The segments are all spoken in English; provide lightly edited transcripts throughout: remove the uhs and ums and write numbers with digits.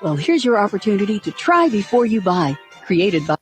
Well, here's your opportunity to try before you buy. Created by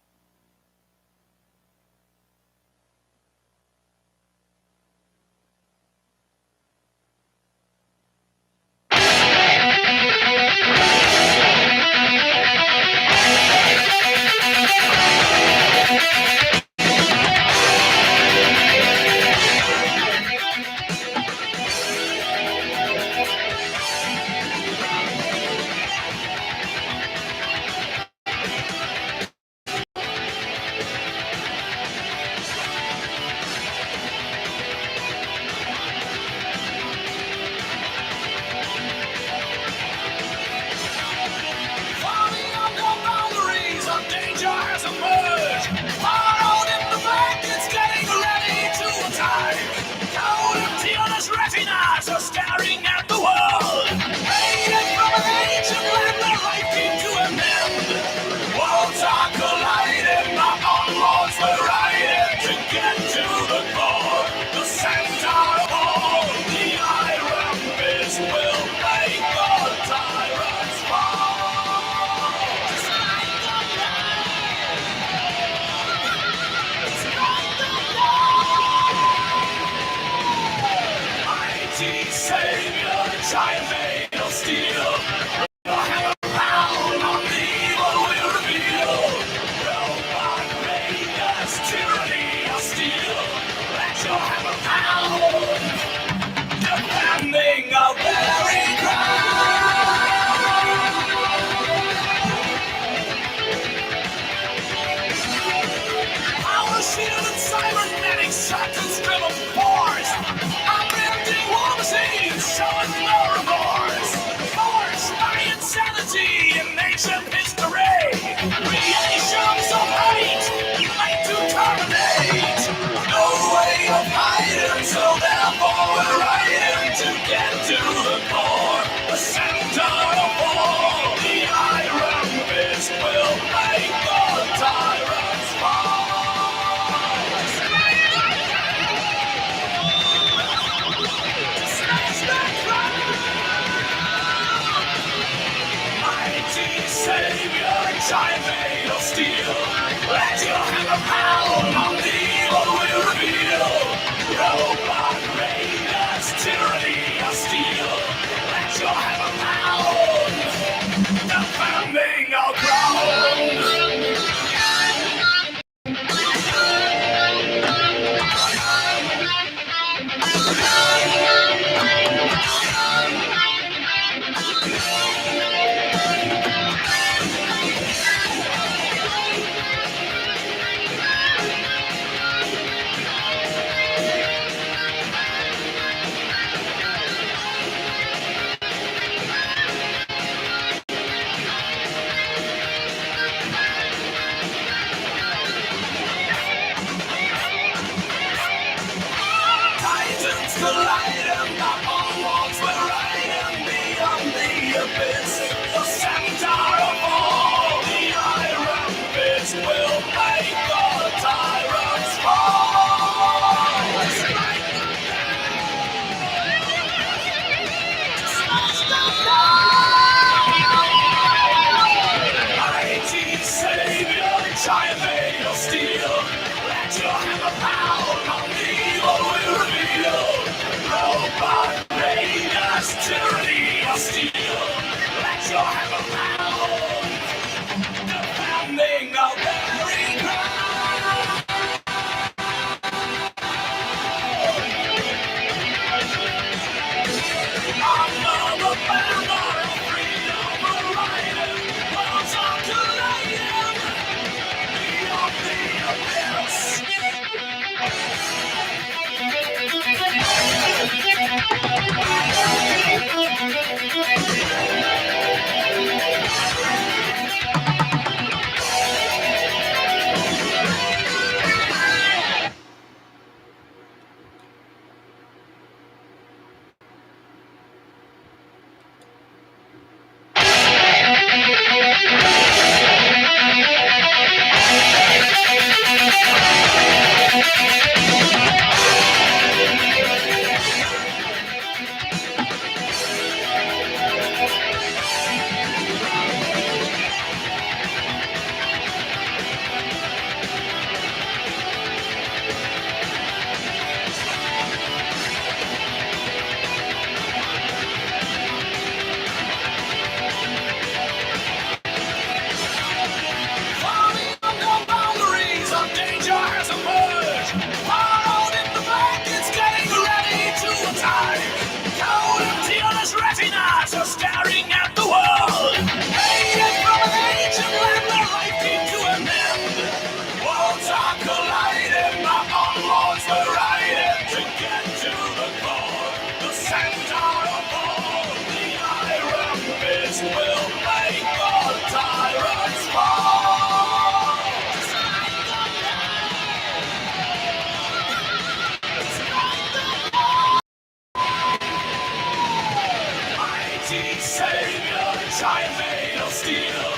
steel.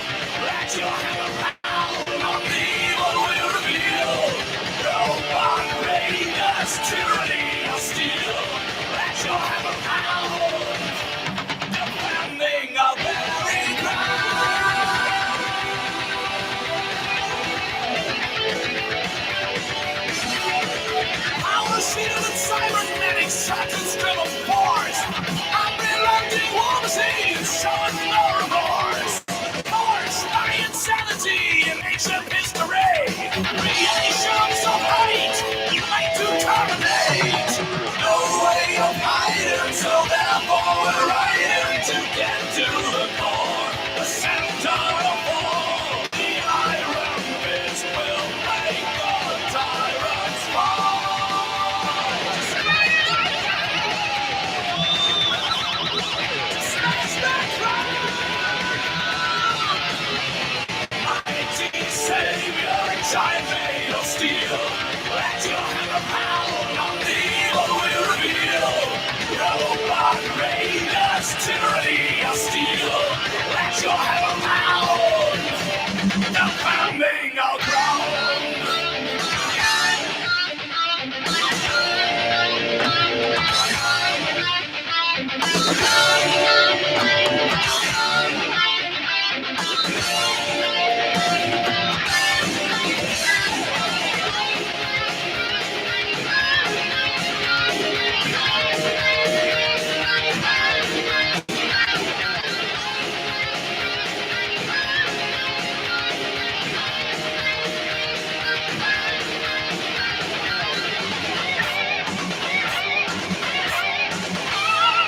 Let your hammer pound on me, what will reveal. Robot raiders, tyranny of steel. Let your hammer pound, defending our very ground. Power shielded cybernetic circumscribble force. Unrelenting war machines showing no remorse. Forced by insanity in ancient history. Creations of hate, you made to terminate. No way of hiding, so therefore we're riding to get to the core. The center of all, the iron fist will make the tyrants fall. Smash that mighty savior, giant made of steel. Let your hammer pound on the evil will reveal. Robot raiders, tyranny of steel. Let your hammer pound, defending our ground.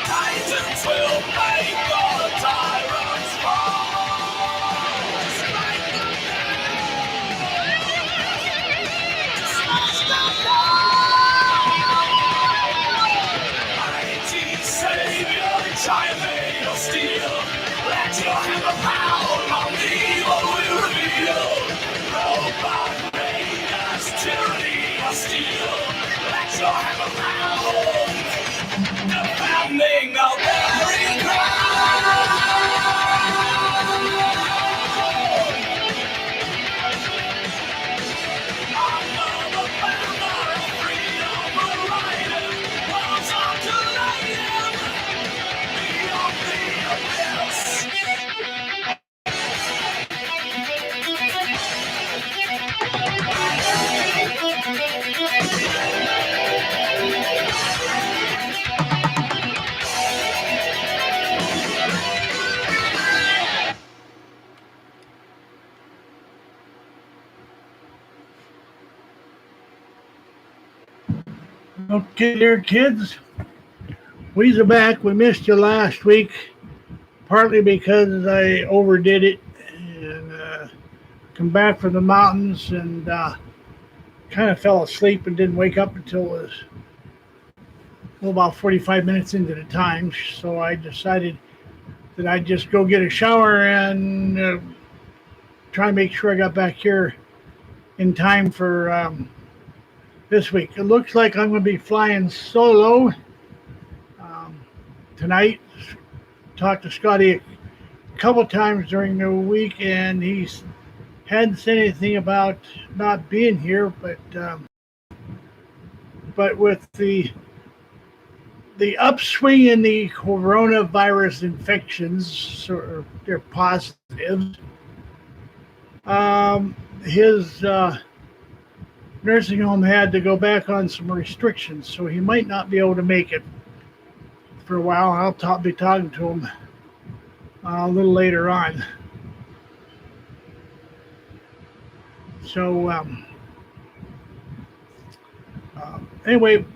Titans will make the tyrants fall. Strike them down. Smash them down. Mighty savior, giant made of steel. Let your hammer pound on the evil will reveal. Robot raiders, tyranny of steel. Let your hammer pound, defending our very ground. Under the banner of freedom we're riding, walls are colliding, beyond the abyss. Okay, there, kids. We's back. We missed you last week, partly because I overdid it and come back from the mountains and kind of fell asleep and didn't wake up until it was about 45 minutes into the time. So I decided that I'd just go get a shower and try and make sure I got back here in time for this week. It looks like I'm going to be flying solo tonight. Talked to Scotty a couple times during the week, and he hadn't said anything about not being here. But with the upswing in the coronavirus infections, so they're positive. His nursing home had to go back on some restrictions, so he might not be able to make it for a while. I'll be talking to him a little later on. So anyway,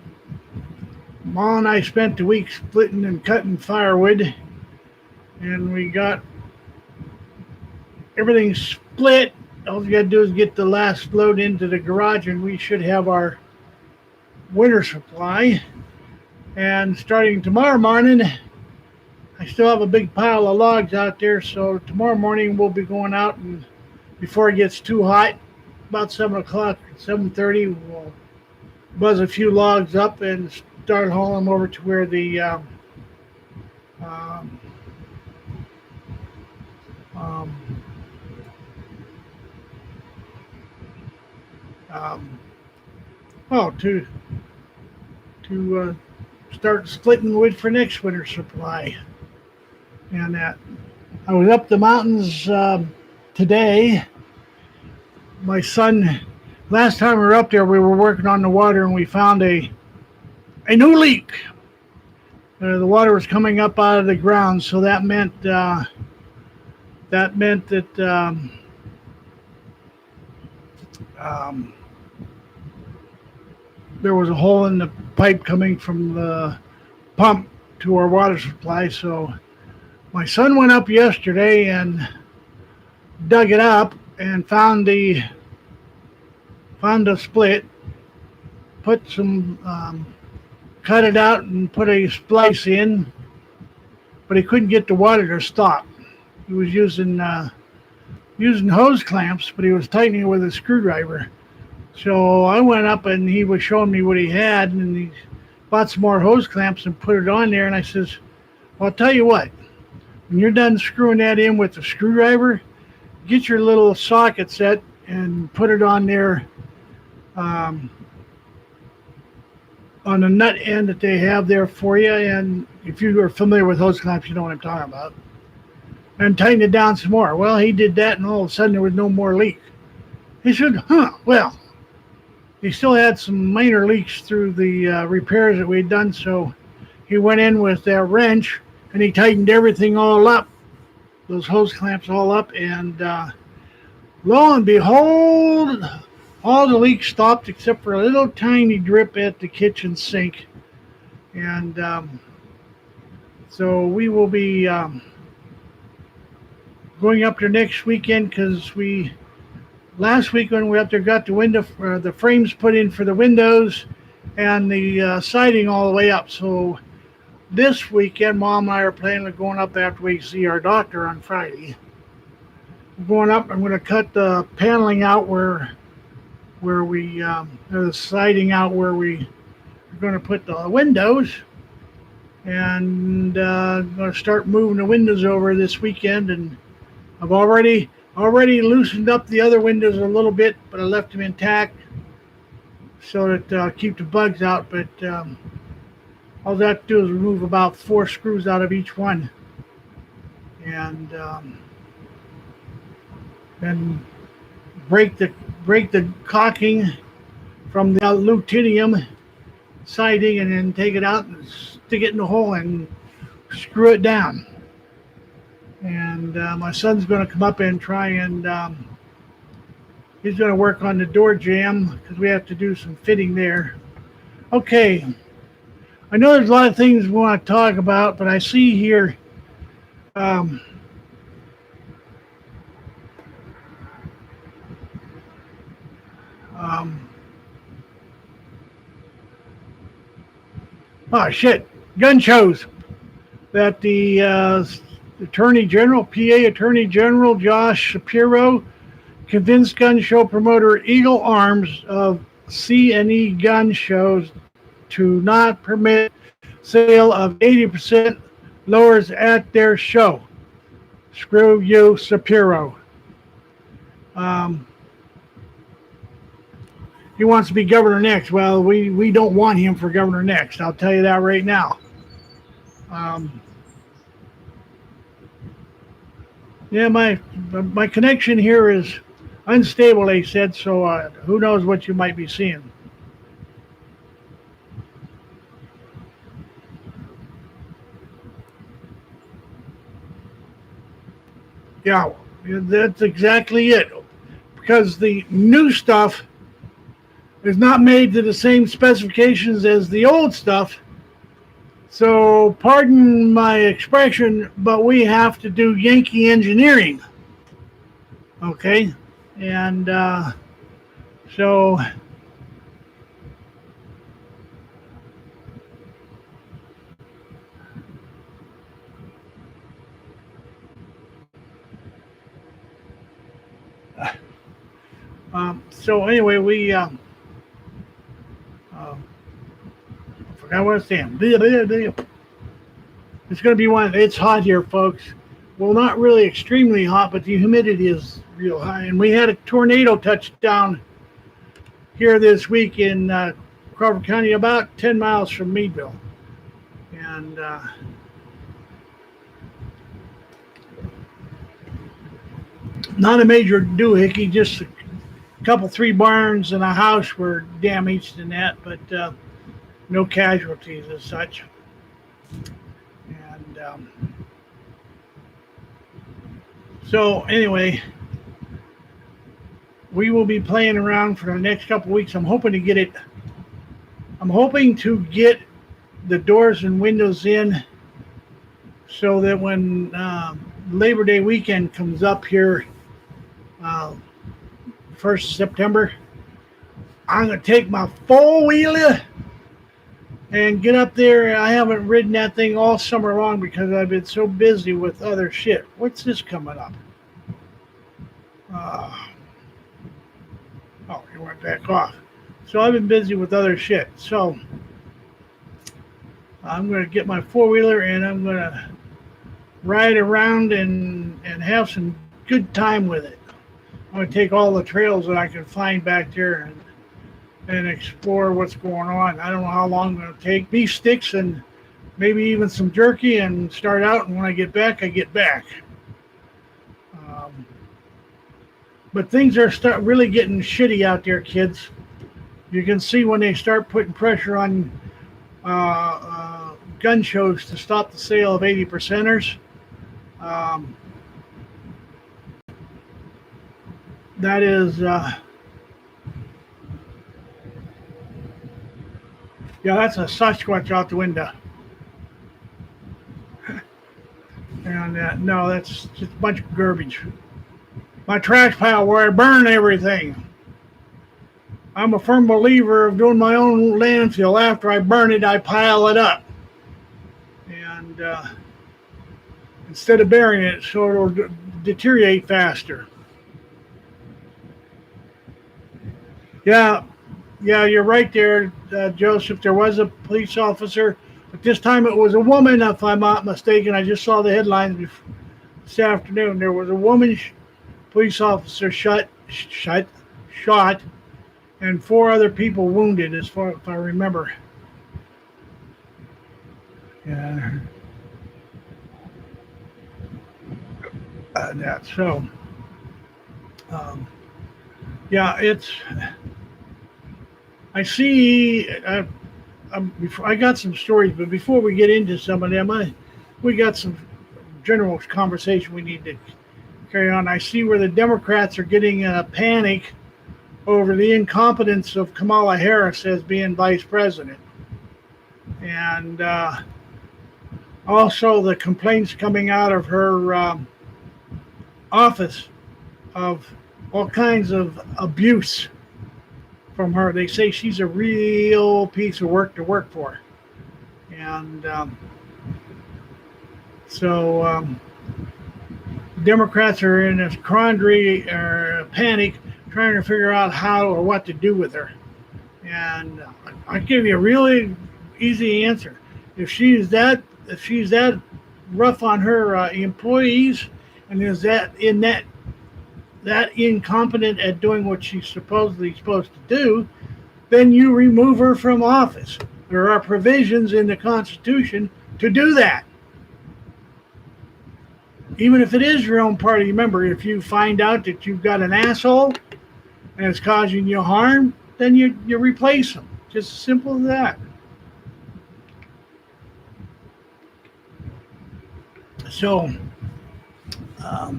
Ma and I spent the week splitting and cutting firewood, and we got everything split. All we got to do is get the last load into the garage, and we should have our winter supply. And starting tomorrow morning, I still have a big pile of logs out there, so tomorrow morning we'll be going out, and before it gets too hot, about 7 o'clock, 7:30, we'll buzz a few logs up and start hauling them over to where the Um, um, oh, to start splitting wood for next winter's supply. And that I was up the mountains today. My son, last time we were up there, we were working on the water and we found a new leak. The water was coming up out of the ground, so that um, there was a hole in the pipe coming from the pump to our water supply. So my son went up yesterday and dug it up and found the split, put some cut it out and put a splice in, but he couldn't get the water to stop. He was using hose clamps, but he was tightening it with a screwdriver. So I went up and he was showing me what he had, and he bought some more hose clamps and put it on there. And I says, well, I'll tell you what, when you're done screwing that in with the screwdriver, get your little socket set and put it on there um, on the nut end that they have there for you. And if you are familiar with hose clamps, you know what I'm talking about. And tighten it down some more. Well, he did that, and all of a sudden there was no more leak. He said, well, he still had some minor leaks through the repairs that we'd done, so he went in with that wrench, and he tightened everything all up, those hose clamps all up, and lo and behold, all the leaks stopped except for a little tiny drip at the kitchen sink. And so we will be going up there next weekend, because last week when we were up there got the frames put in for the windows and the siding all the way up. So this weekend, Mom and I are planning on going up after we see our doctor on Friday. We're going up. I'm going to cut the paneling out where we the siding out where we are going to put the windows, and going to start moving the windows over this weekend. And I've already loosened up the other windows a little bit, but I left them intact so that keep the bugs out. But all I have to do is remove about 4 screws out of each one, and then break the caulking from the aluminium siding, and then take it out and stick it in the hole and screw it down. And my son's going to come up and try and he's going to work on the door jamb, because we have to do some fitting there. Okay, I know there's a lot of things we want to talk about, but I see here gun shows that the Attorney General, PA Attorney General Josh Shapiro, convinced gun show promoter Eagle Arms of C&E gun shows to not permit sale of 80% lowers at their show. Screw you, Shapiro. He wants to be governor next. Well, we don't want him for governor next. I'll tell you that right now. Yeah, my connection here is unstable, they said, so who knows what you might be seeing. Yeah, that's exactly it. Because the new stuff is not made to the same specifications as the old stuff. So, pardon my expression, but we have to do Yankee engineering. Okay? And so anyway, I forgot what I was saying. It's going to be it's hot here, folks. well, not really extremely hot, but the humidity is real high. And we had a tornado touchdown here this week in Crawford County, about 10 miles from Meadville. And not a major doohickey, just a couple, three barns and a house were damaged in that, but no casualties as such. And so anyway, we will be playing around for the next couple weeks. I'm hoping to get the doors and windows in so that when Labor Day weekend comes up here, 1st of September, I'm going to take my four-wheeler and get up there. I haven't ridden that thing all summer long because I've been so busy with other shit. What's this coming up? Oh, it went back off. So I've been busy with other shit. So I'm going to get my four-wheeler and I'm going to ride around and have some good time with it. I'm going to take all the trails that I can find back there and explore what's going on. I don't know how long it's going to take. Beef sticks and maybe even some jerky and start out. And when I get back, I get back. But things are really getting shitty out there, kids. You can see when they start putting pressure on gun shows to stop the sale of 80%ers. That is, yeah, that's a Sasquatch out the window. And no, that's just a bunch of garbage. My trash pile where I burn everything. I'm a firm believer of doing my own landfill. After I burn it, I pile it up. And instead of burying it so it'll deteriorate faster. Yeah, you're right there, Joseph. There was a police officer, but this time it was a woman, if I'm not mistaken. I just saw the headlines this afternoon. There was a woman police officer shot, and 4 other people wounded, as far if I remember. Yeah. That so. Yeah, it's. I see. I got some stories, but before we get into some of them, we got some general conversation we need to carry on. I see where the Democrats are getting a panic over the incompetence of Kamala Harris as being vice president. And also the complaints coming out of her office of all kinds of abuse from her. They say she's a real piece of work to work for. And so Democrats are in a quandary or a panic trying to figure out how or what to do with her. And I'll give you a really easy answer. If she's that rough on her employees and is that incompetent at doing what she's supposedly supposed to do, then you remove her from office. There are provisions in the Constitution to do that. Even if it is your own party member, if you find out that you've got an asshole and it's causing you harm, then you replace them. Just as simple as that. So, I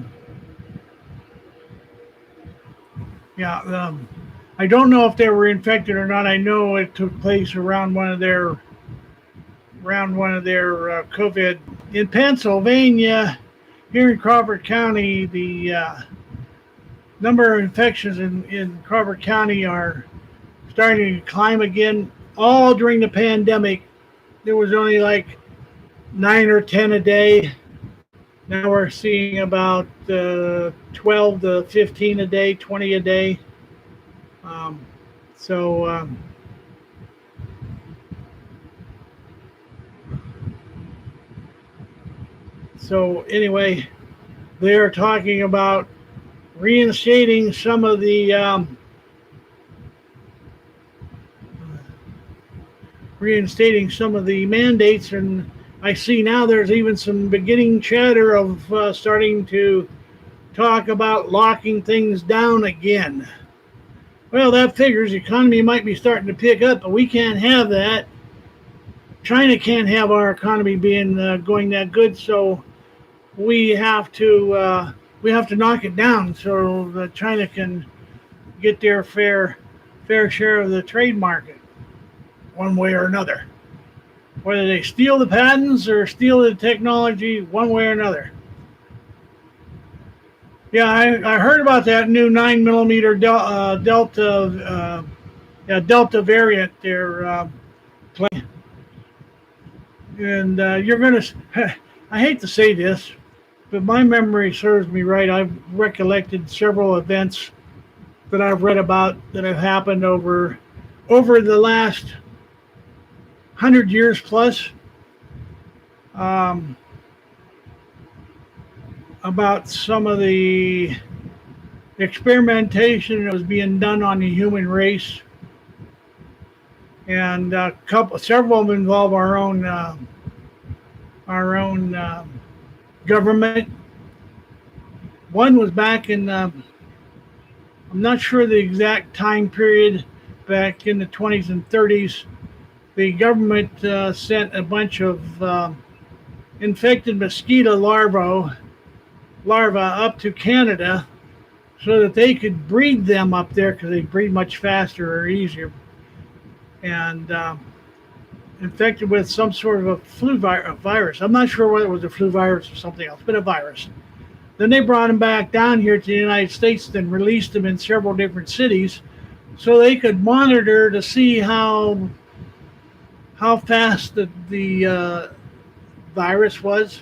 don't know if they were infected or not. I know it took place around one of their COVID in Pennsylvania. Here in Crawford County, the number of infections in Crawford County are starting to climb again. All during the pandemic, there was only like 9 or 10 a day. Now we're seeing about 12 to 15 a day, 20 a day. So anyway, they are talking about reinstating some of the mandates, and I see now there's even some beginning chatter of starting to talk about locking things down again. Well, that figures the economy might be starting to pick up, but we can't have that. China can't have our economy being going that good, so we have to knock it down so that China can get their fair share of the trade market, one way or another. Whether they steal the patents or steal the technology, one way or another. Yeah, I heard about that new 9 millimeter Delta variant they're playing. And you're going to, I hate to say this, but my memory serves me right. I've recollected several events that I've read about that have happened over the last 100 years plus, um, about some of the experimentation that was being done on the human race, and several of them involve our own government. One was back in I'm not sure the exact time period, back in the 20s and 30s. The government sent a bunch of infected mosquito larvae up to Canada so that they could breed them up there, because they breed much faster or easier, and infected with some sort of a flu virus. I'm not sure whether it was a flu virus or something else, but a virus. Then they brought them back down here to the United States, then released them in several different cities so they could monitor to see how fast the virus was,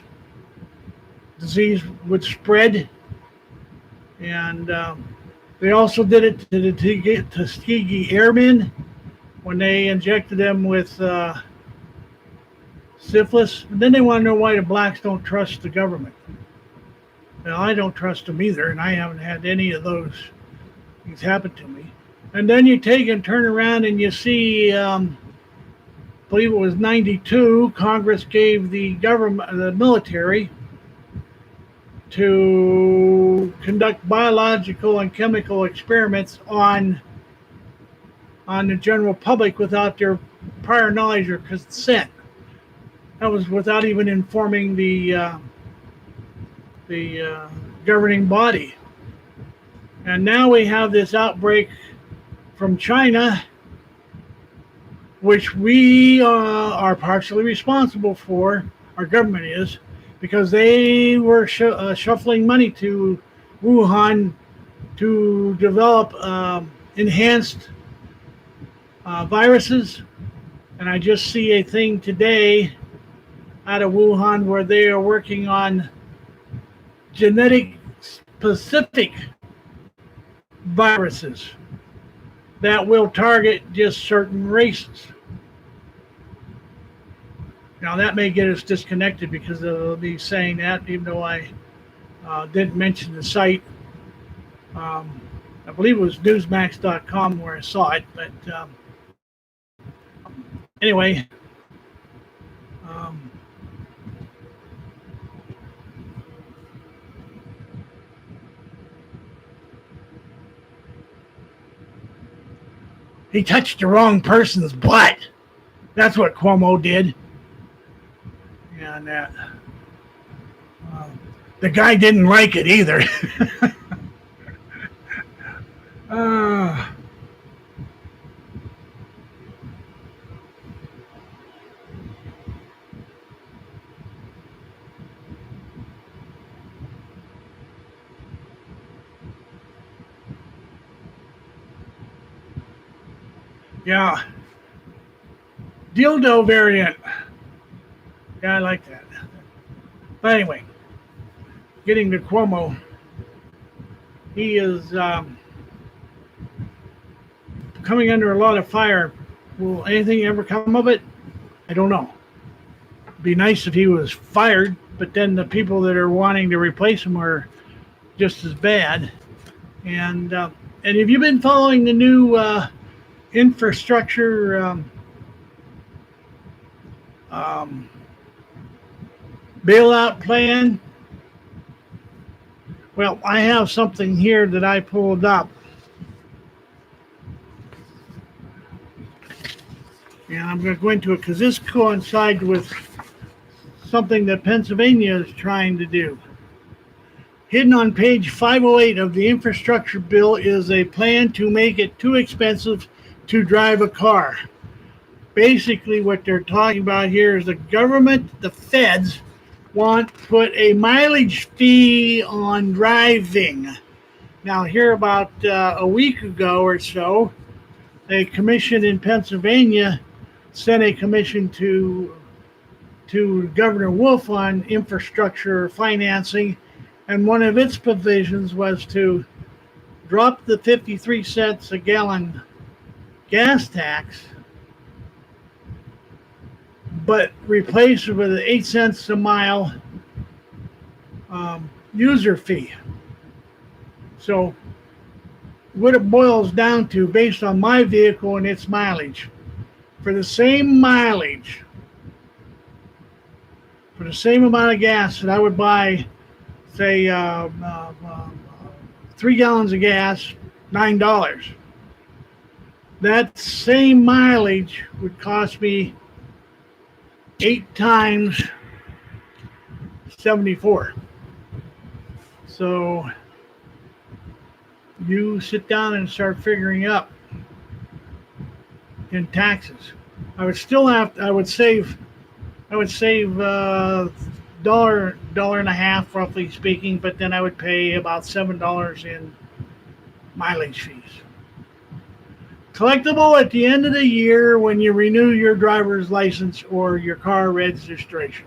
disease would spread. And they also did it to the Tuskegee Airmen when they injected them with syphilis. And then they want to know why the blacks don't trust the government. Well, I don't trust them either, and I haven't had any of those things happen to me. And then you take and turn around and you see, I believe it was 92, Congress gave the government, the military, to conduct biological and chemical experiments on the general public without their prior knowledge or consent. That was without even informing the governing body. And now we have this outbreak from China, which we are partially responsible for, our government is, because they were shuffling money to Wuhan to develop enhanced viruses. And I just see a thing today out of Wuhan where they are working on genetic specific viruses that will target just certain races. Now that may get us disconnected because of me saying that, even though I didn't mention the site. I believe it was newsmax.com where I saw it, but anyway. He touched the wrong person's butt. That's what Cuomo did. And the guy didn't like it either. Yeah. Dildo variant. Yeah, I like that. But anyway, getting to Cuomo, he is coming under a lot of fire. Will anything ever come of it? I don't know. It'd be nice if he was fired but then the people that are wanting to replace them are just as bad. And have you been following the new infrastructure um, bailout plan? Well, I have something here that I pulled up, and I'm going to go into it because this coincides with something that Pennsylvania is trying to do. Hidden on page 508 of the infrastructure bill is a plan to make it too expensive to drive a car. Basically, what they're talking about here is the government, the feds, want to put a mileage fee on driving. Now, here about a week ago or so, a commission in Pennsylvania sent a commission to Governor Wolf on infrastructure financing, and one of its provisions was to drop the 53 cents a gallon gas tax, but replace it with an 8 cents a mile user fee. So what it boils down to, based on my vehicle and its mileage, for the same mileage, for the same amount of gas that I would buy, say, 3 gallons of gas, $9. That same mileage would cost me 8 times 74. So you sit down and start figuring up in taxes. I would save dollar and a half, roughly speaking, but then I would pay about $7 in mileage fees. Collectible at the end of the year when you renew your driver's license or your car registration.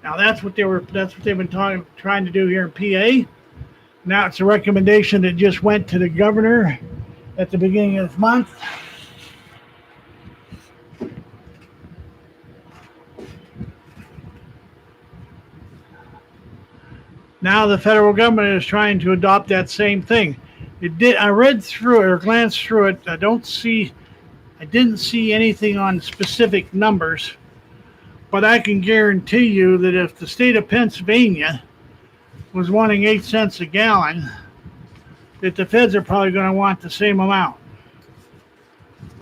Now that's what they've been trying to do here in PA. Now it's a recommendation that just went to the governor at the beginning of this month. Now the federal government is trying to adopt that same thing. I read through it or glanced through it. I didn't see anything on specific numbers, but I can guarantee you that if the state of Pennsylvania was wanting 8 cents a gallon, that the feds are probably going to want the same amount.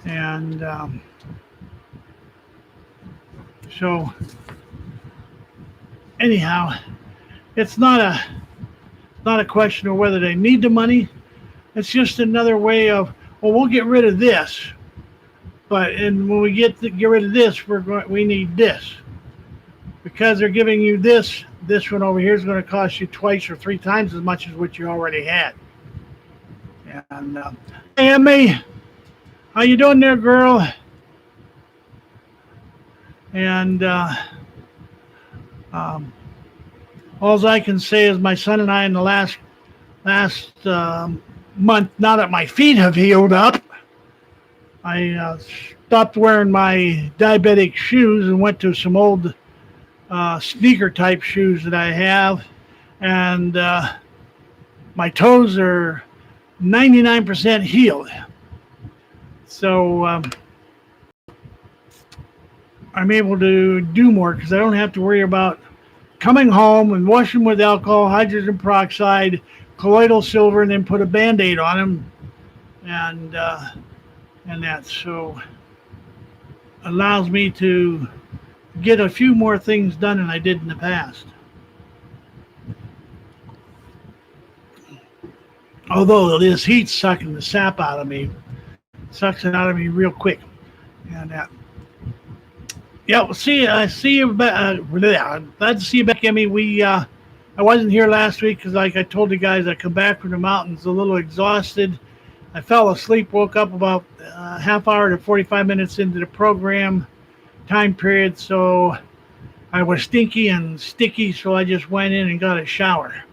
And so anyhow, it's not a question of whether they need the money. It's just another way of, well, we'll get rid of this, and when we get rid of this, we need this, because they're giving you this one over here is going to cost you twice or 3 times as much as what you already had. And hey, Emmy, how you doing there, girl? And all I can say is my son and I in the last month, now that my feet have healed up, I stopped wearing my diabetic shoes and went to some old sneaker type shoes that I have, and my toes are 99% healed. So I'm able to do more because I don't have to worry about coming home and washing with alcohol, hydrogen peroxide, colloidal silver, and then put a Band-Aid on them, and that so allows me to get a few more things done than I did in the past. Although this heat's sucking the sap out of me, sucks it out of me real quick, and yeah, well, I see you back. Glad to see you back, Emmy. I wasn't here last week because, like I told you guys, I come back from the mountains a little exhausted. I fell asleep, woke up about a half hour to 45 minutes into the program time period, so I was stinky and sticky, so I just went in and got a shower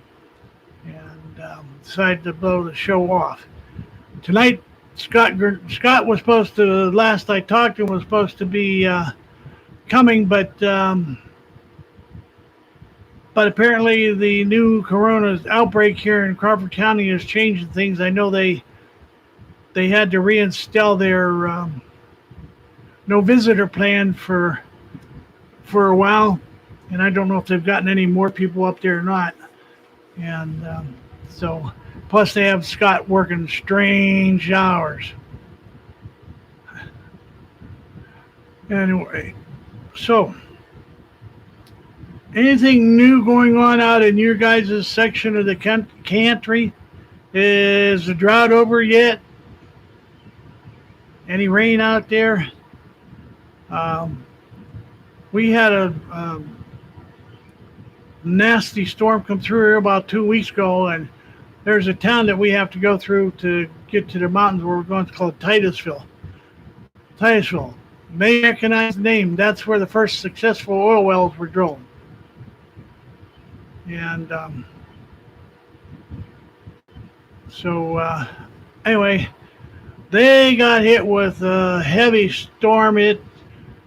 and decided to blow the show off. Tonight, Scott was supposed to, last I talked to him, was supposed to be coming, but apparently the new corona outbreak here in Crawford County is changing things. I know they had to reinstall their no visitor plan for a while, and I don't know if they've gotten any more people up there or not. And so, plus they have Scott working strange hours. Anyway, so anything new going on out in your guys' section of the country? Is the drought over yet? Any rain out there? We had a nasty storm come through here about 2 weeks ago, and there's a town that we have to go through to get to the mountains where we're going to called Titusville. Titusville. May recognize the name. That's where the first successful oil wells were drilled. And anyway, they got hit with a heavy storm. It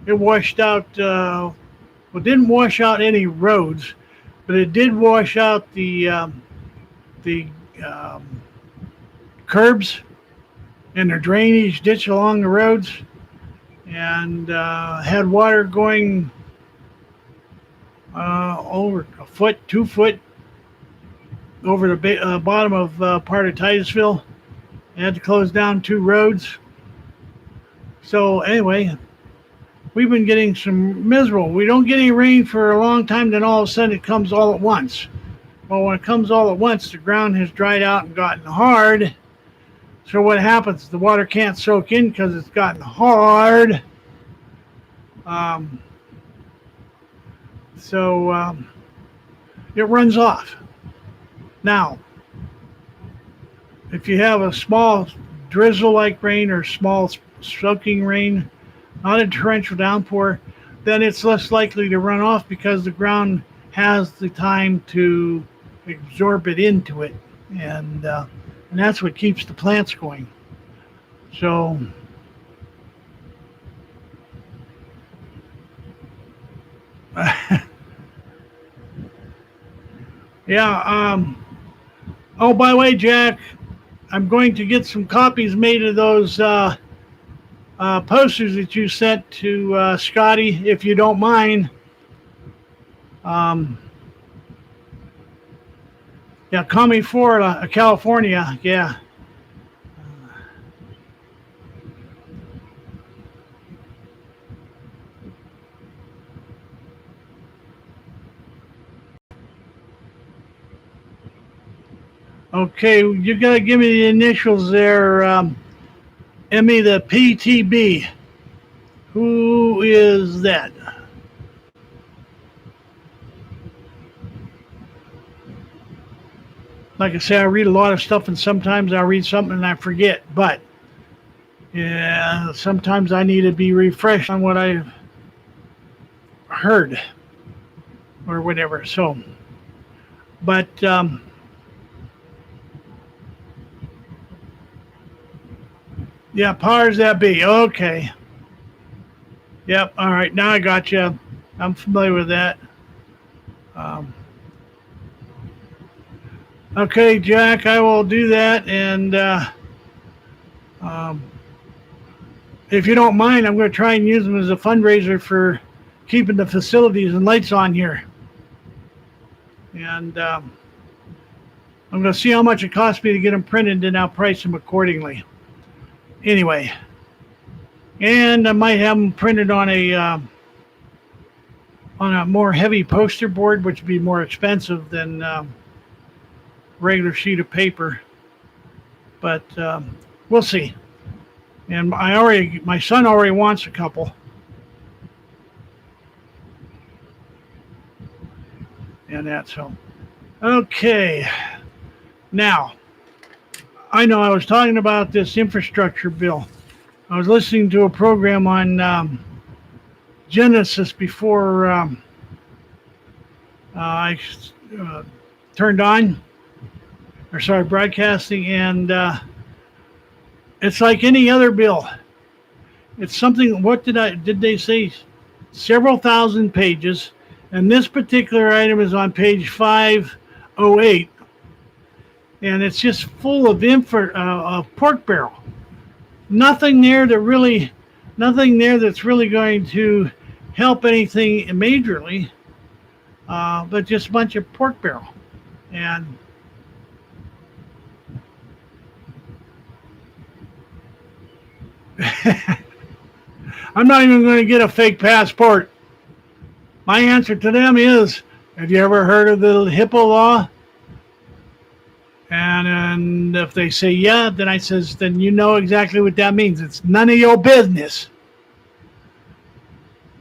washed out, didn't wash out any roads, but it did wash out the curbs and the drainage ditch along the roads, and had water going over a foot, 2 foot over the bottom of part of Titusville. They had to close down 2 roads. So anyway, we've been getting some miserable. We don't get any rain for a long time, then all of a sudden it comes all at once. Well, when it comes all at once, the ground has dried out and gotten hard. So what happens? The water can't soak in because it's gotten hard. It runs off. Now, if you have a small drizzle-like rain or small soaking rain, not a torrential downpour, then it's less likely to run off because the ground has the time to absorb it into it, and that's what keeps the plants going. So yeah. Oh, by the way, Jack, I'm going to get some copies made of those posters that you sent to Scotty, if you don't mind. Yeah, Commie Florida, California. Yeah. Okay, you gotta give me the initials there, Emmy, the PTB. Who is that? Like I say, I read a lot of stuff, and sometimes I read something and I forget. But yeah, sometimes I need to be refreshed on what I've heard or whatever. So, but yeah, powers that be. Okay. Yep. All right. Now I got you. I'm familiar with that. Okay, Jack, I will do that. And if you don't mind, I'm going to try and use them as a fundraiser for keeping the facilities and lights on here. And I'm going to see how much it costs me to get them printed, and I'll price them accordingly. Anyway, and I might have them printed on a more heavy poster board, which would be more expensive than regular sheet of paper. But we'll see. And my son already wants a couple. And that's so. Okay. Now, I know I was talking about this infrastructure bill. I was listening to a program on Genesis before I turned on, broadcasting, and it's like any other bill. It's something. What did they say? several thousand pages, and this particular item is on page 508, and it's just full of pork barrel. Nothing there that's really going to help anything majorly, but just a bunch of pork barrel. And I'm not even going to get a fake passport. My answer to them is, have you ever heard of the HIPAA law? And if they say yeah, then I says, then you know exactly what that means. It's none of your business.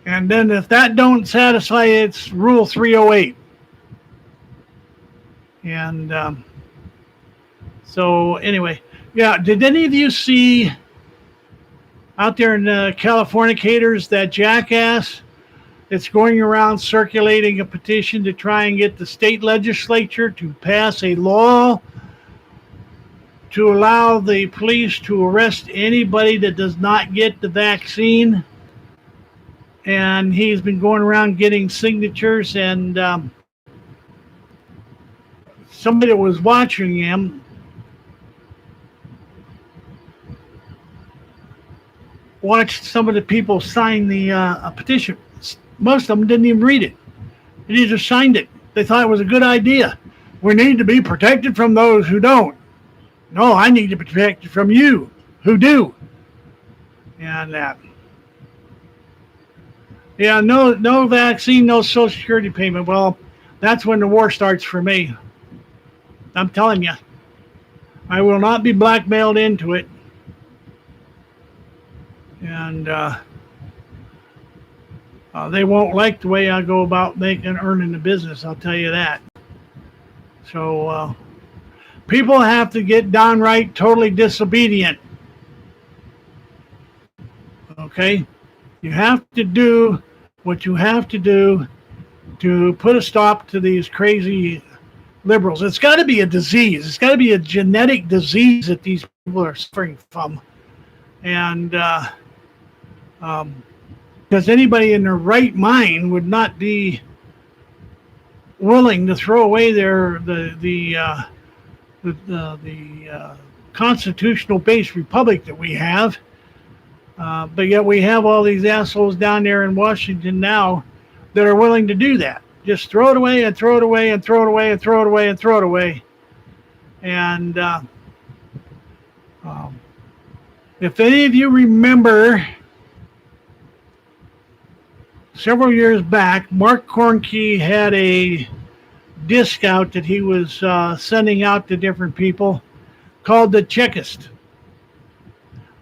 And then if that don't satisfy, it's Rule 308. And so anyway, yeah, did any of you see out there in Californicators that jackass that's going around circulating a petition to try and get the state legislature to pass a law to allow the police to arrest anybody that does not get the vaccine? And he's been going around getting signatures, and somebody that was watching him watched some of the people sign the petition. Most of them didn't even read it. They just signed it. They thought it was a good idea. We need to be protected from those who don't. No, I need to be protected from you who do. And yeah, no vaccine, no Social Security payment. Well, that's when the war starts for me. I'm telling you, I will not be blackmailed into it. And they won't like the way I go about earning the business, I'll tell you that. So people have to get downright totally disobedient. Okay? You have to do what you have to do to put a stop to these crazy liberals. It's got to be a disease. It's got to be a genetic disease that these people are suffering from. And because anybody in their right mind would not be willing to throw away the constitutional-based republic that we have. But yet we have all these assholes down there in Washington now that are willing to do that. Just throw it away and throw it away and throw it away and throw it away and throw it away. And if any of you remember, several years back, Mark Kornke had a disc out that he was sending out to different people called the Checklist.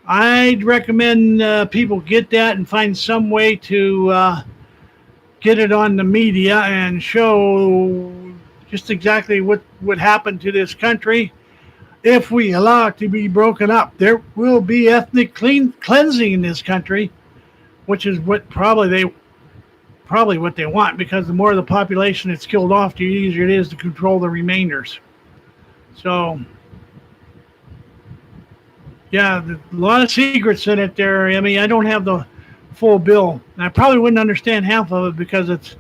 I'd recommend people get that and find some way to get it on the media and show just exactly what would happen to this country if we allow it to be broken up. There will be ethnic cleansing in this country, which is what probably what they want, because the more of the population that's killed off, the easier it is to control the remainders. So yeah, a lot of secrets in it there. I mean, I don't have the full bill. And I probably wouldn't understand half of it because it's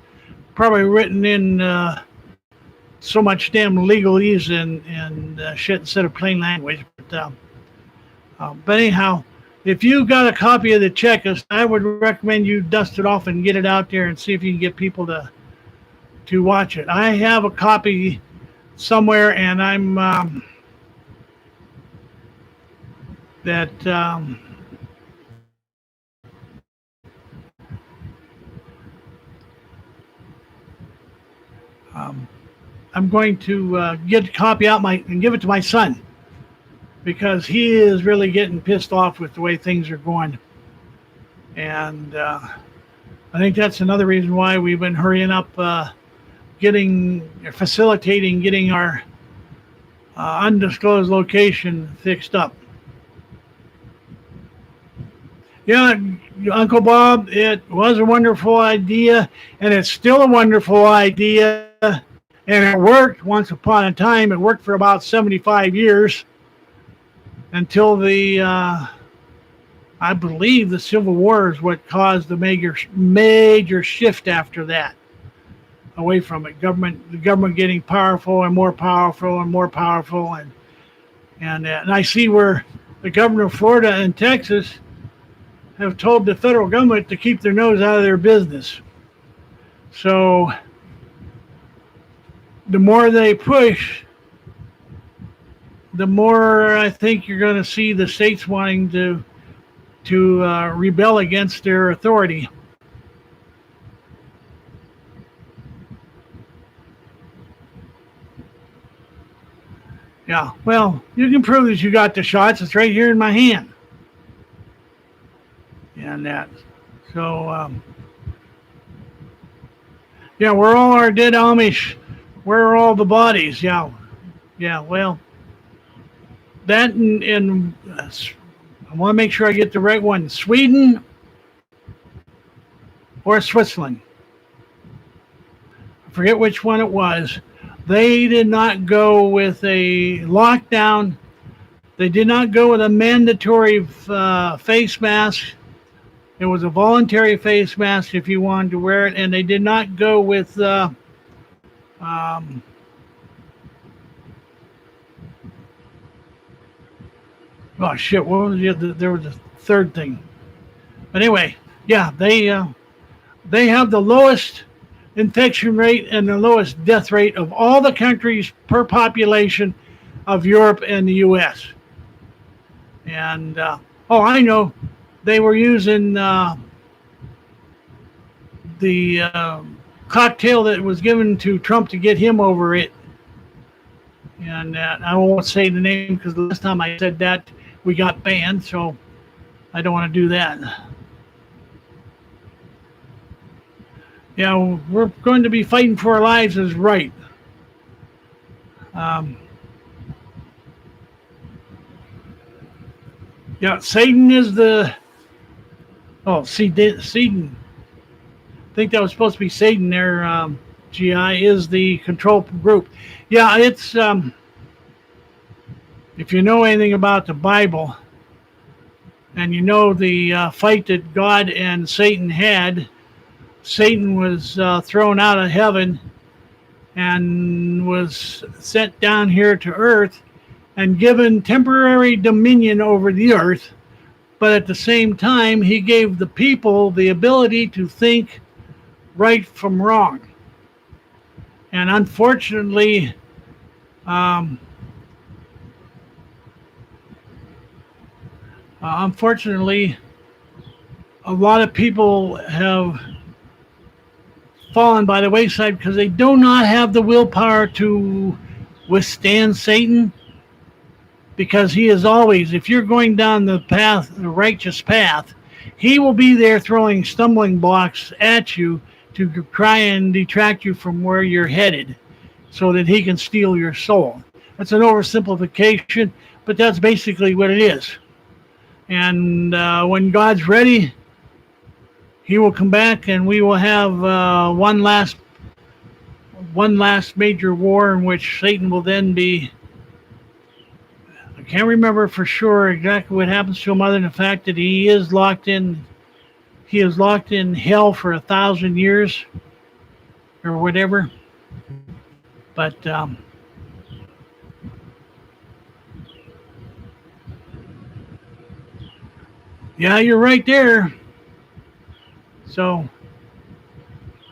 probably written in so much damn legalese and shit instead of plain language. But anyhow, if you got a copy of the checklist, I would recommend you dust it off and get it out there and see if you can get people to watch it. I have a copy somewhere, and I'm I'm going to get a copy out and give it to my son, because he is really getting pissed off with the way things are going. And I think that's another reason why we've been hurrying up facilitating getting our undisclosed location fixed up. Yeah, Uncle Bob, it was a wonderful idea, and it's still a wonderful idea, and it worked once upon a time. It worked for about 75 years until the I believe the Civil War is what caused the major shift after that, away from it. The government getting powerful and more powerful and more powerful, and I see where the governor of Florida and Texas have told the federal government to keep their nose out of their business. So the more they push, the more I think you're going to see the states wanting to rebel against their authority. Yeah, well, you can prove that you got the shots. It's right here in my hand. And that. So, yeah, where all our dead Amish? Where are all the bodies? Yeah, well, that and I want to make sure I get the right one. Sweden or Switzerland. I forget which one it was. They did not go with a lockdown. They did not go with a mandatory face mask. It was a voluntary face mask if you wanted to wear it, and they did not go with oh shit! What was the other? There was a third thing. But anyway, yeah, they have the lowest infection rate and the lowest death rate of all the countries per population of Europe and the U.S. And oh, I know, they were using the cocktail that was given to Trump to get him over it. And I won't say the name because the last time I said that, we got banned, so I don't want to do that. Yeah, we're going to be fighting for our lives is right. Yeah, Satan is the... Oh, Satan. I think that was supposed to be Satan there. GI is the control group. Yeah, it's... if you know anything about the Bible, and you know the fight that God and Satan had, Satan was thrown out of heaven and was sent down here to earth and given temporary dominion over the earth. But at the same time, he gave the people the ability to think right from wrong. And unfortunately, a lot of people have fallen by the wayside because they do not have the willpower to withstand Satan. Because he is always, if you're going down the path, the righteous path, he will be there throwing stumbling blocks at you to try and detract you from where you're headed so that he can steal your soul. That's an oversimplification, but that's basically what it is. And when God's ready, he will come back and we will have one last major war in which Satan will then be... I can't remember for sure exactly what happens to him other than the fact that he is locked in hell for 1,000 years or whatever. But yeah, you're right there. So,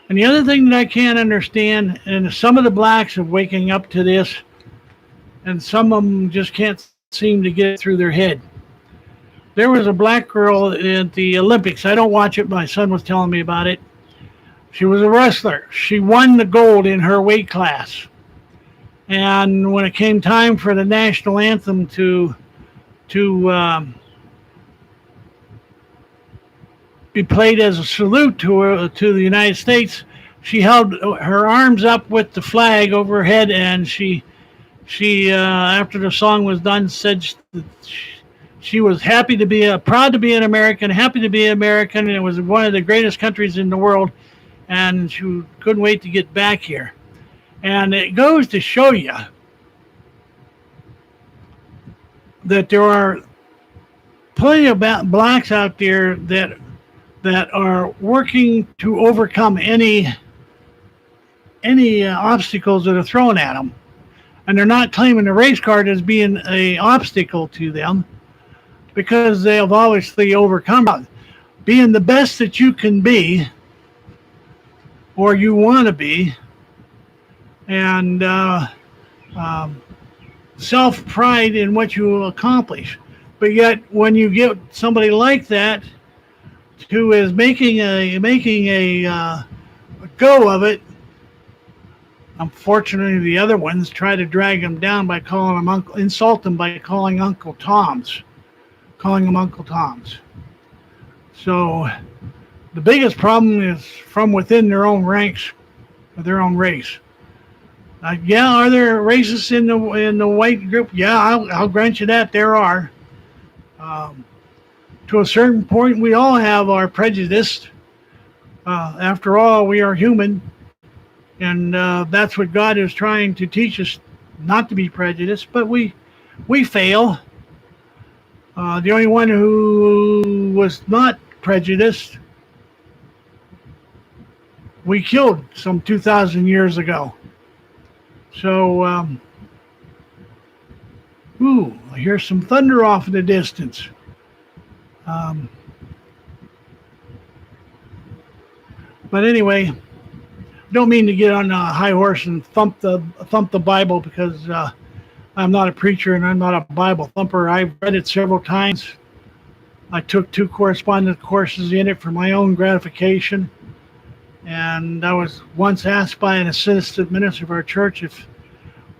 and the other thing that I can't understand, and some of the blacks are waking up to this, and some of them just can't seem to get it through their head. There was a black girl at the Olympics. I don't watch it. My son was telling me about it. She was a wrestler. She won the gold in her weight class. And when it came time for the national anthem to be played as a salute to the United States, she held her arms up with the flag over her head, and she after the song was done, said that she was happy to be proud to be an American, and it was one of the greatest countries in the world, and she couldn't wait to get back here. And it goes to show you that there are plenty of blacks out there that are working to overcome any obstacles that are thrown at them, and they're not claiming the race card as being a obstacle to them because they have obviously overcome it. Being the best that you can be or you want to be, and um, self pride in what you accomplish. But yet, when you get somebody like that who is making a go of it, unfortunately, the other ones try to drag them down by calling them insult them by calling them Uncle Toms. So the biggest problem is from within their own ranks of their own race. Yeah, are there racists in the white group? Yeah, I'll grant you that there are. Um, to a certain point, we all have our prejudice. After all, we are human, and that's what God is trying to teach us, not to be prejudiced. But we fail. The only one who was not prejudiced, we killed some 2,000 years ago. So, I hear some thunder off in the distance. Um, but anyway, don't mean to get on a high horse and thump the Bible because I'm not a preacher and I'm not a Bible thumper. I've read it several times. I took 2 correspondence courses in it for my own gratification. And I was once asked by an assistant minister of our church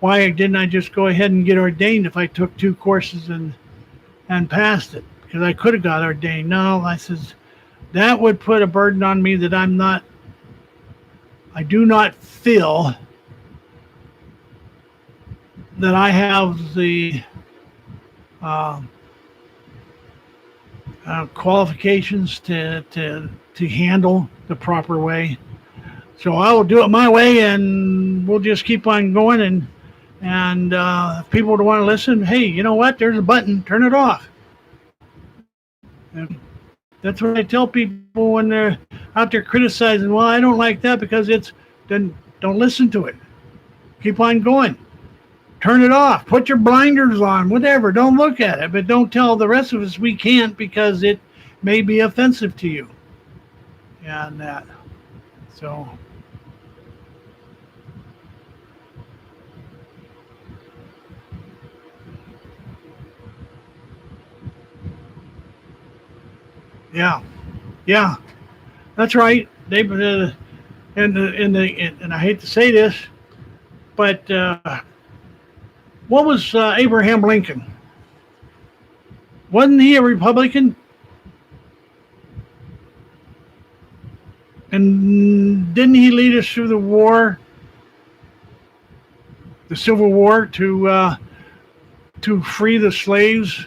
why didn't I just go ahead and get ordained if I took 2 courses and passed it, because I could have got ordained. No, I says, that would put a burden on me that I do not feel that I have the qualifications to handle the proper way. So I will do it my way, and we'll just keep on going. And if people don't want to listen, hey, you know what? There's a button. Turn it off. And that's what I tell people when they're out there criticizing. Well, I don't like that because then don't listen to it. Keep on going. Turn it off. Put your blinders on. Whatever. Don't look at it. But don't tell the rest of us we can't because it may be offensive to you. And that. So. Yeah, that's right. They and I hate to say this, but what was Abraham Lincoln? Wasn't he a Republican? And didn't he lead us through the war, the Civil War, to free the slaves?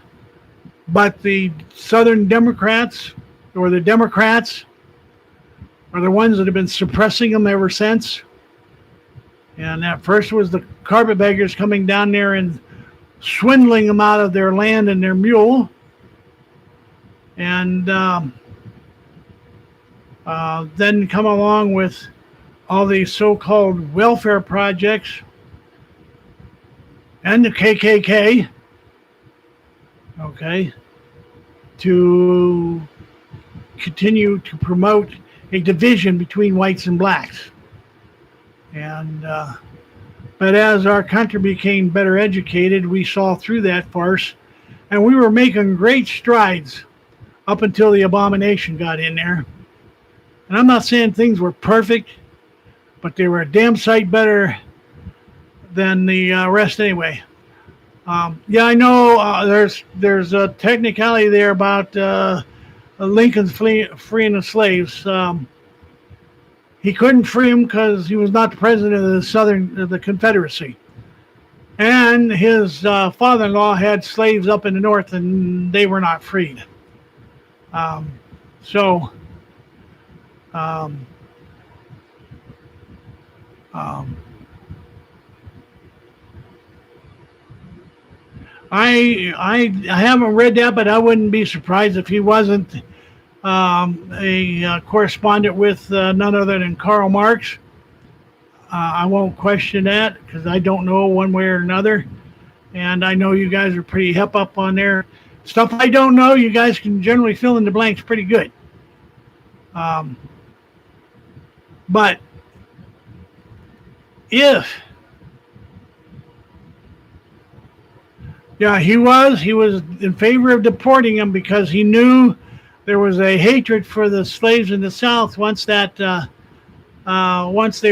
But the Southern Democrats, or the Democrats, are the ones that have been suppressing them ever since. And at first was the carpetbaggers coming down there and swindling them out of their land and their mule. And then come along with all these so-called welfare projects and the KKK. Okay, to continue to promote a division between whites and blacks. And but as our country became better educated, we saw through that farce, and we were making great strides up until the abomination got in there. And I'm not saying things were perfect, but they were a damn sight better than the rest anyway. Yeah, I know there's a technicality there about Lincoln's freeing the slaves. He couldn't free them because he was not the president of the Confederacy, and his father-in-law had slaves up in the north, and they were not freed. So. I haven't read that, but I wouldn't be surprised if he wasn't a correspondent with none other than Karl Marx. I won't question that because I don't know one way or another. And I know you guys are pretty hip up on there. Stuff I don't know, you guys can generally fill in the blanks pretty good. Um, but if, yeah, he was in favor of deporting them because he knew there was a hatred for the slaves in the South once they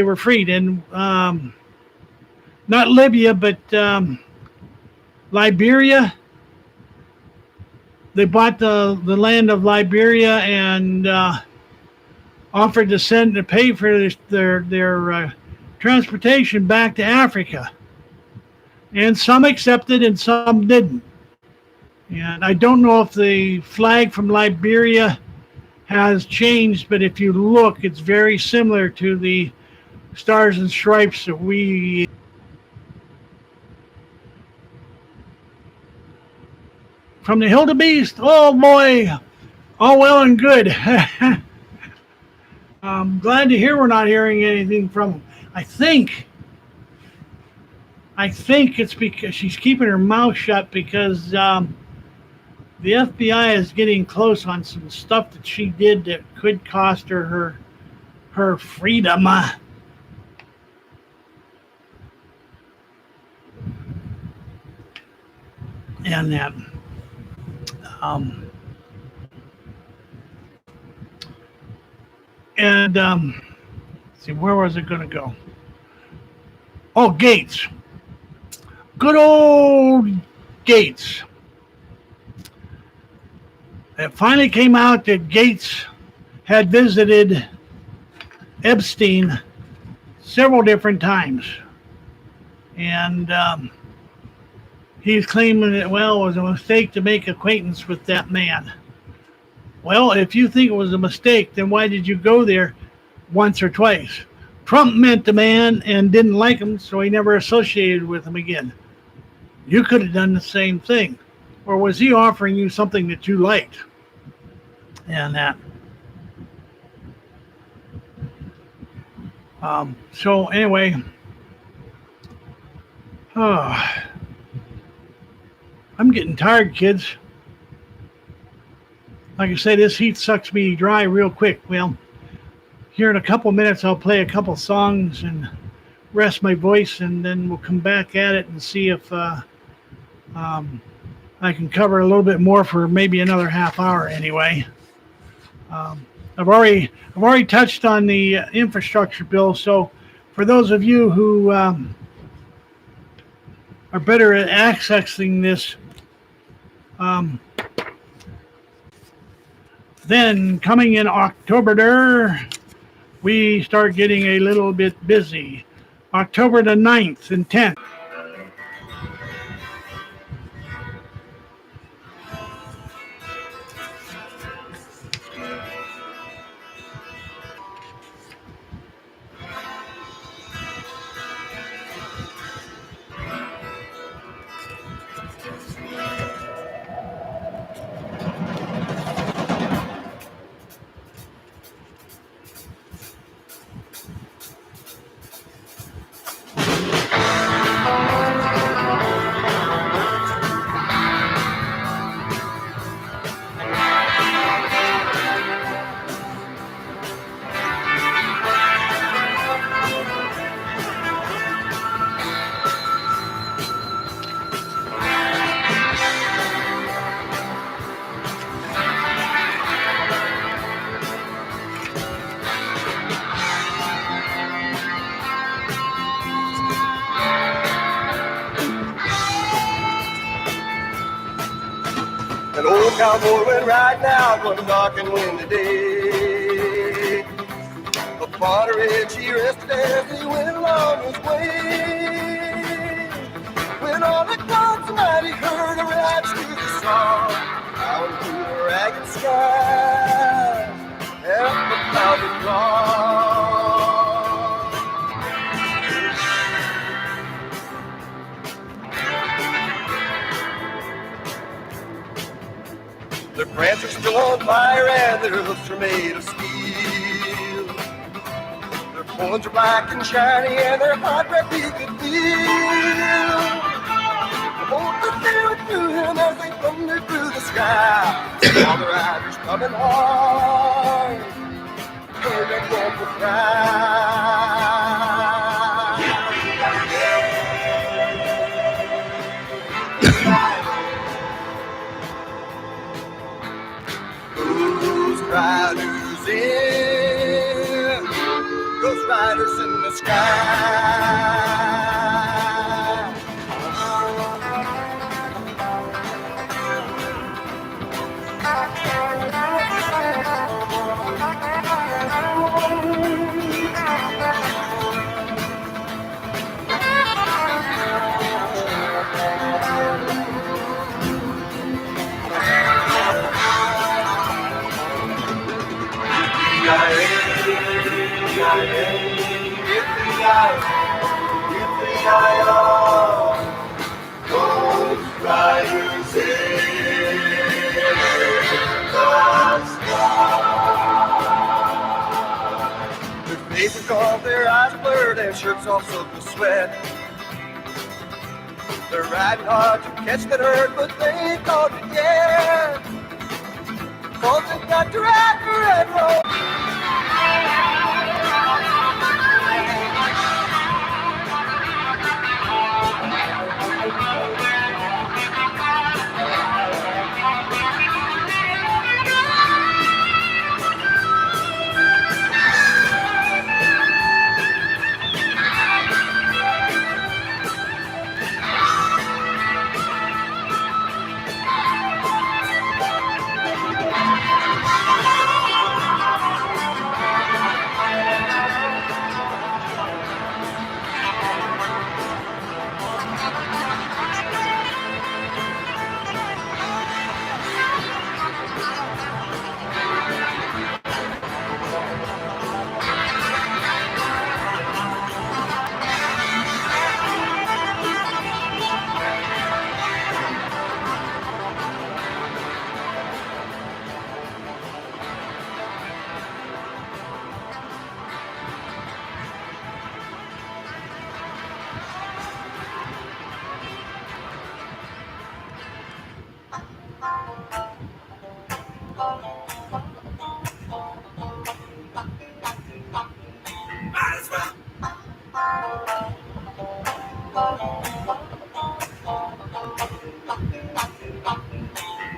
were freed. And not Libya, but Liberia. They bought the land of Liberia and offered to send to pay for their transportation back to Africa. And some accepted and some didn't. And I don't know if the flag from Liberia has changed, but if you look, it's very similar to the stars and stripes that we. From the hill to beast, oh boy, all well and good. I'm glad to hear we're not hearing anything from him. I think it's because she's keeping her mouth shut because the FBI is getting close on some stuff that she did that could cost her freedom. And that. Um, and see, where was it going to go? Oh, Gates. Good old Gates. It finally came out that Gates had visited Epstein several different times. And he's claiming that, well, it was a mistake to make acquaintance with that man. Well, if you think it was a mistake, then why did you go there once or twice? Trump met the man and didn't like him, so he never associated with him again. You could have done the same thing. Or was he offering you something that you liked? And that. So anyway, I'm getting tired, kids. Like I say, this heat sucks me dry real quick. Well, here in a couple minutes, I'll play a couple songs and rest my voice, and then we'll come back at it and see if I can cover a little bit more for maybe another half hour anyway. I've already touched on the infrastructure bill, so for those of you who are better at accessing this, then coming in October, we start getting a little bit busy. October the 9th and 10th. An old cowboy went right down on a dark and windy day. Upon a ridge he rested as he went along his way. When all at once tonight he heard a rap music song out through the ragged sky and the clouded dawn. Their brands are still on fire and their hoofs are made of steel. Their horns are black and shiny and their hot breath you can feel. Won't you feel it through him as they thunder through the sky? All the riders coming hard, hear that wolf cry. Ghost riders in, ghost riders in the sky. Ghost riders in the sky. Their faces gone, their eyes blurred, and shirts all soaked with sweat. They're riding hard to catch that herd, but they ain't caught it yet. Folks have got to ride the red road.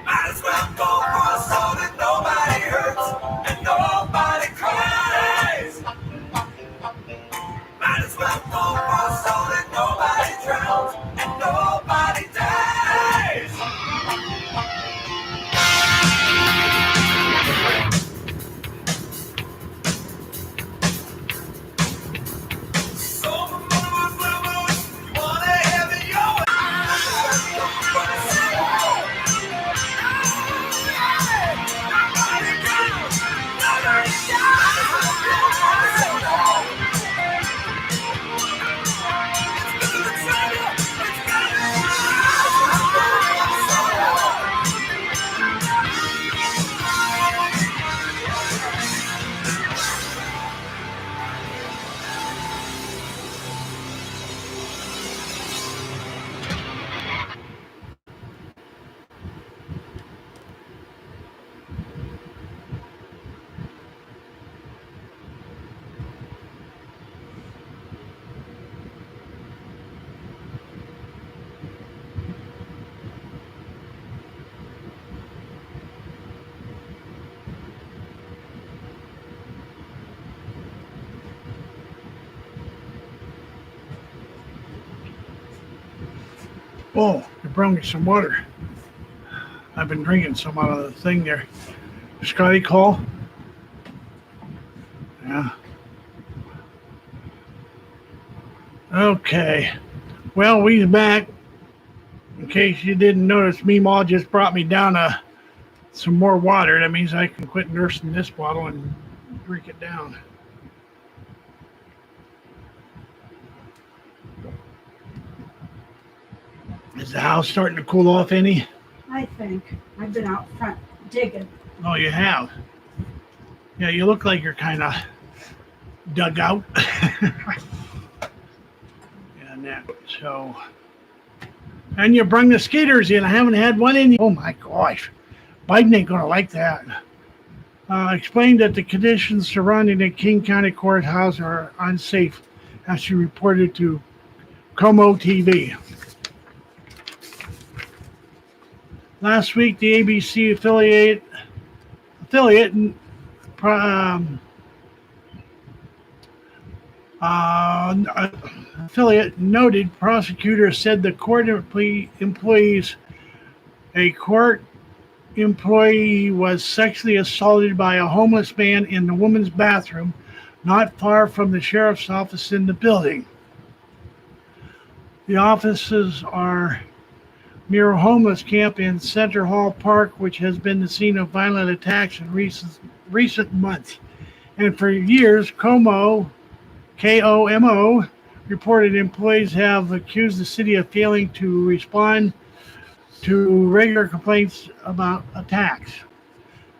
Might as well go for a soul that nobody hurts and nobody cries. Might as well go for a soul that nobody drowns and nobody dies. So you wanna have it your way. Oh, you brought me some water. I've been drinking some out of the thing there. Scotty call? Yeah. Okay. Well, we's back. In case you didn't notice, Meemaw just brought me down some more water. That means I can quit nursing this bottle and drink it down. Is the house starting to cool off any? I think. I've been out front digging. Oh, you have? Yeah, you look like you're kind of dug out. And that, so. And you bring the skaters in. I haven't had one in. Oh my gosh. Biden ain't going to like that. Explained that the conditions surrounding the King County Courthouse are unsafe, as she reported to Como TV. Last week, the ABC affiliate noted prosecutor said the court employees, a court employee was sexually assaulted by a homeless man in the woman's bathroom not far from the sheriff's office in the building. The offices are near a homeless camp in Center Hall Park, which has been the scene of violent attacks in recent months. And for years, KOMO, reported employees have accused the city of failing to respond to regular complaints about attacks.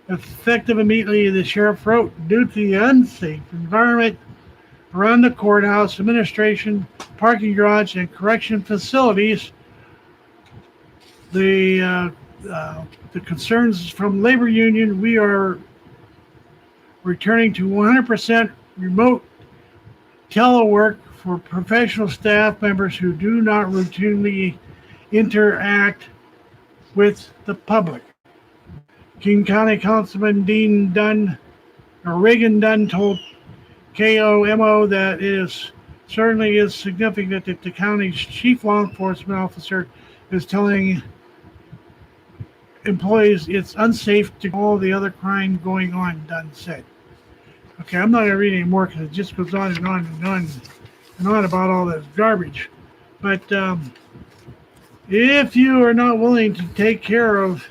Effective immediately, the sheriff wrote, due to the unsafe environment around the courthouse, administration, parking garage, and correction facilities, the concerns from labor union, we are returning to 100% remote telework for professional staff members who do not routinely interact with the public. King County Councilman Reagan Dunn told KOMO that it certainly is significant that the county's chief law enforcement officer is telling employees it's unsafe to all the other crime going on, Dunn said. Okay, I'm not going to read any more because it just goes on and on and on and on about all this garbage. But if you are not willing to take care of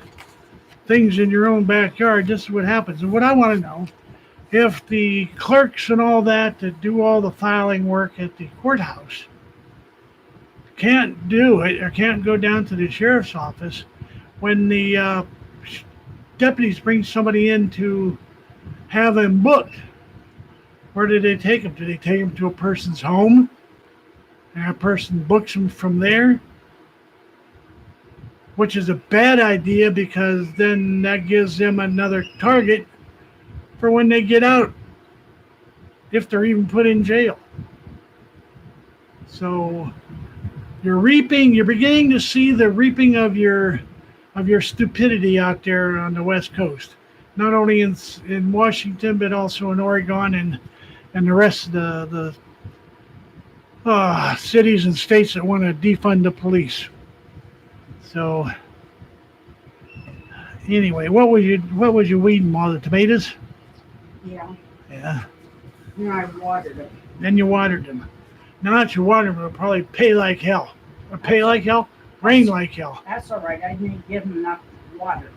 things in your own backyard, this is what happens. And what I want to know, if the clerks and all that do all the filing work at the courthouse can't do it or can't go down to the sheriff's office, when the deputies bring somebody in to have them booked, where do they take them? Do they take them to a person's home and a person books them from there? Which is a bad idea because then that gives them another target for when they get out, if they're even put in jail. So you're beginning to see the reaping of your stupidity out there on the West Coast, not only in Washington but also in Oregon and the rest of the cities and states that want to defund the police. So anyway, what was you weeding, all the tomatoes? Yeah. Yeah. And I watered it. Then you watered them. Now that you watered them, it'll probably pay like hell. Or pay like hell? Rain like hell. That's all right. I didn't give them enough water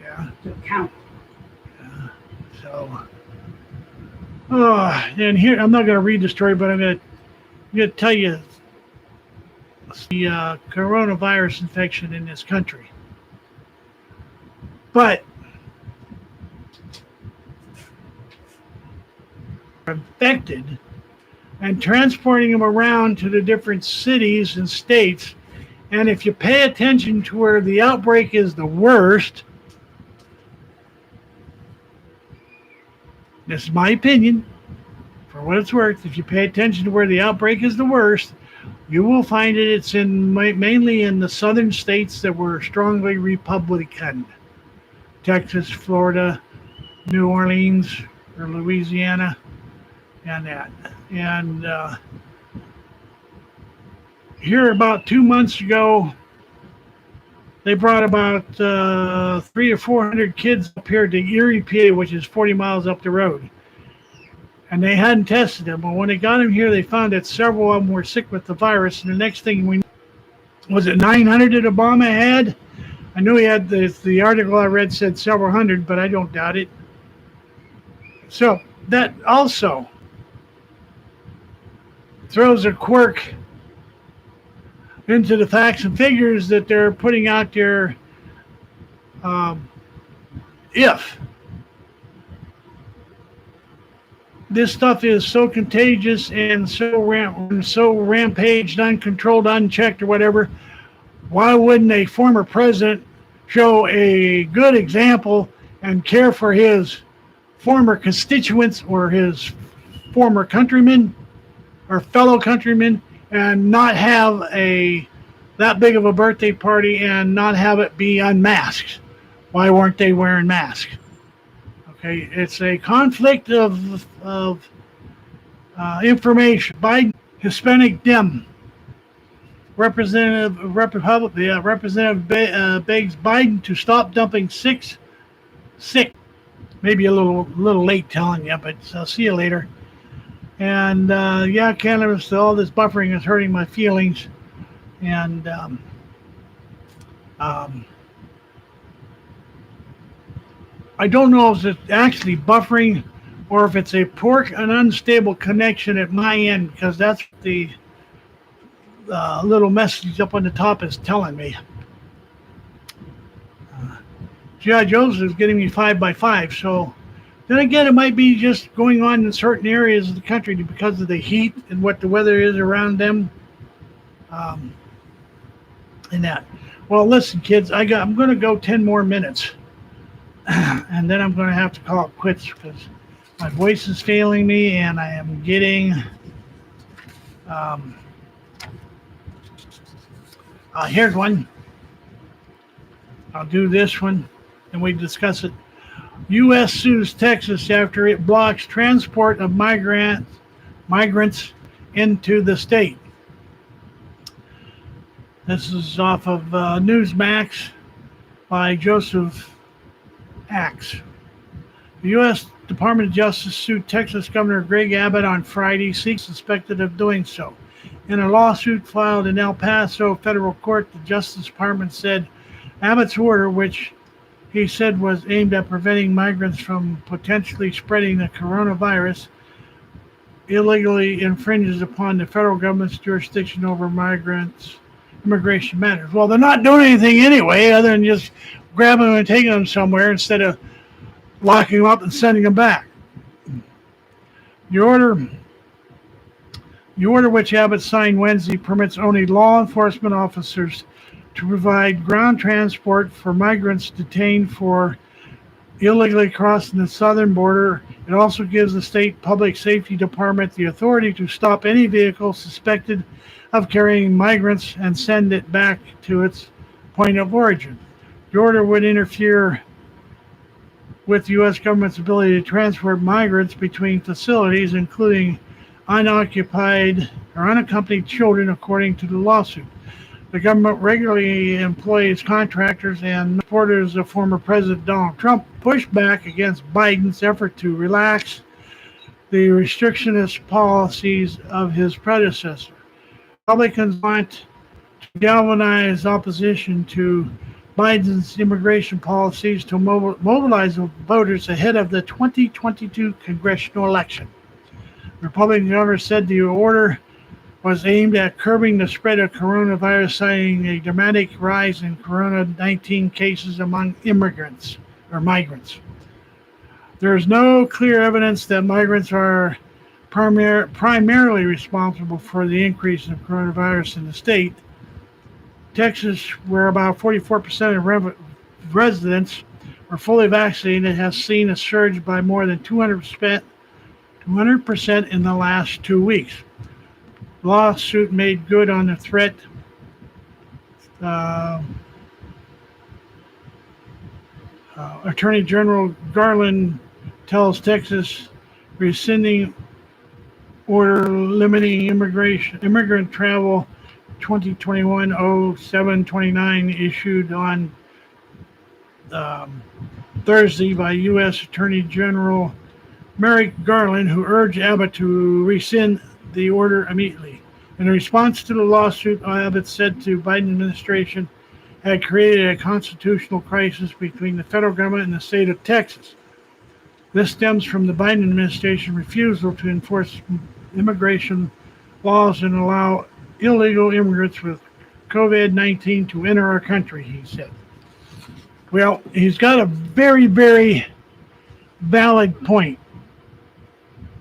Yeah. to count. Yeah. So, and here, I'm not going to read the story, but I'm going to tell you the coronavirus infection in this country. But infected and transporting them around to the different cities and states. And if you pay attention to where the outbreak is the worst, this is my opinion, for what it's worth, if you pay attention to where the outbreak is the worst, you will find it's mainly in the southern states that were strongly Republican. Texas, Florida, New Orleans, or Louisiana, and that. And here about 2 months ago, they brought about 300 or 400 kids up here to Erie, PA, which is 40 miles up the road. And they hadn't tested them. But when they got them here, they found that several of them were sick with the virus. And the next thing we knew, was it 900 that Obama had? I knew he had the article I read said several hundred, but I don't doubt it. So that also throws a quirk into the facts and figures that they're putting out there if this stuff is so contagious and so rampaged, uncontrolled, unchecked, or whatever, why wouldn't a former president show a good example and care for his former constituents or his former countrymen or fellow countrymen and not have a that big of a birthday party and not have it be unmasked? Why weren't they wearing masks? Okay, it's a conflict of information. Biden, Hispanic Dem, Representative begs Biden to stop dumping sick. Maybe a little late telling you, but I'll see you later. And cannabis, all this buffering is hurting my feelings. And I don't know if it's actually buffering or if it's a poor and unstable connection at my end, because that's what the little message up on the top is telling me. G.I. Joe's is getting me 5x5, so then again, it might be just going on in certain areas of the country because of the heat and what the weather is around them. And that. Well, listen, kids, I'm going to go 10 more minutes. And then I'm going to have to call it quits because my voice is failing me and I am getting here's one. I'll do this one and we discuss it. U.S. sues Texas after it blocks transport of migrants into the state. This is off of Newsmax by Joseph Axe. The U.S. Department of Justice sued Texas Governor Greg Abbott on Friday, suspected of doing so. In a lawsuit filed in El Paso federal court, the Justice Department said Abbott's order, which he said was aimed at preventing migrants from potentially spreading the coronavirus, illegally infringes upon the federal government's jurisdiction over immigration matters. Well, they're not doing anything anyway other than just grabbing them and taking them somewhere instead of locking them up and sending them back. The order which Abbott signed Wednesday permits only law enforcement officers to provide ground transport for migrants detained for illegally crossing the southern border. It also gives the state public safety department the authority to stop any vehicle suspected of carrying migrants and send it back to its point of origin. The order would interfere with the U.S. government's ability to transport migrants between facilities, including unoccupied or unaccompanied children, according to the lawsuit. The government regularly employs contractors, and supporters of former President Donald Trump pushed back against Biden's effort to relax the restrictionist policies of his predecessor. Republicans want to galvanize opposition to Biden's immigration policies to mobilize voters ahead of the 2022 congressional election. The Republican governor said the order was aimed at curbing the spread of coronavirus, citing a dramatic rise in COVID-19 cases among migrants. There is no clear evidence that migrants are primarily responsible for the increase in coronavirus in the state. Texas, where about 44% of residents are fully vaccinated, has seen a surge by more than 200% in the last 2 weeks. The lawsuit made good on the threat. Attorney General Garland tells Texas rescinding order limiting immigrant travel 2021-07-29 issued on Thursday by U.S. Attorney General Merrick Garland, who urged Abbott to rescind the order immediately. In response to the lawsuit, Abbott said the Biden administration had created a constitutional crisis between the federal government and the state of Texas. This stems from the Biden administration's refusal to enforce immigration laws and allow illegal immigrants with COVID-19 to enter our country, he said. Well, he's got a very, very valid point.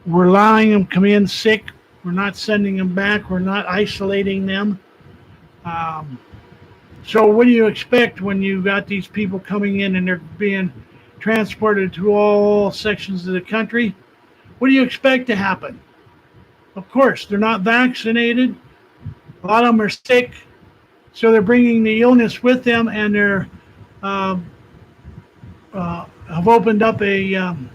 We're allowing them to come in sick. We're not sending them back. We're not isolating them. Um, so what do you expect when you got these people coming in and they're being transported to all sections of the country? What do you expect to happen? Of course, they're not vaccinated. A lot of them are sick. So they're bringing the illness with them, and they're um, have opened up a um,